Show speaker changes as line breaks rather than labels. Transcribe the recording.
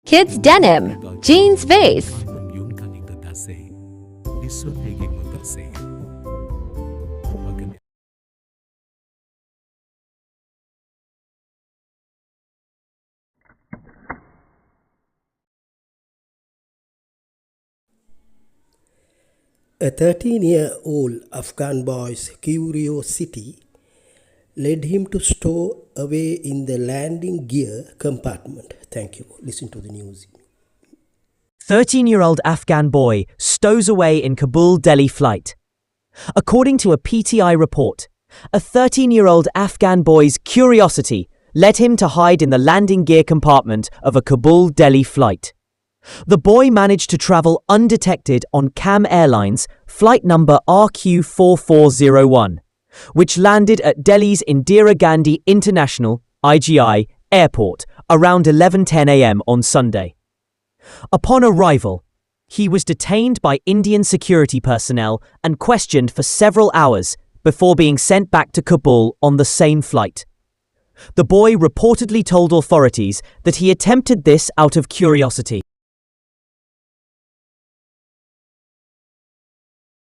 Kids denim, jeans vase.
A 13-year-old Afghan boy's curiosity led him to stow away in the landing gear compartment. Thank you. Listen to the news.
13-year-old Afghan boy stows away in Kabul Delhi flight. According to a PTI report, a 13-year-old Afghan boy's curiosity led him to hide in the landing gear compartment of a Kabul Delhi flight. The boy managed to travel undetected on CAM Airlines flight number RQ4401, which landed at Delhi's Indira Gandhi International (IGI) airport around 11:10 a.m. on Sunday. Upon arrival, he was detained by Indian security personnel and questioned for several hours before being sent back to Kabul on the same flight. The boy reportedly told authorities that he attempted this out of curiosity.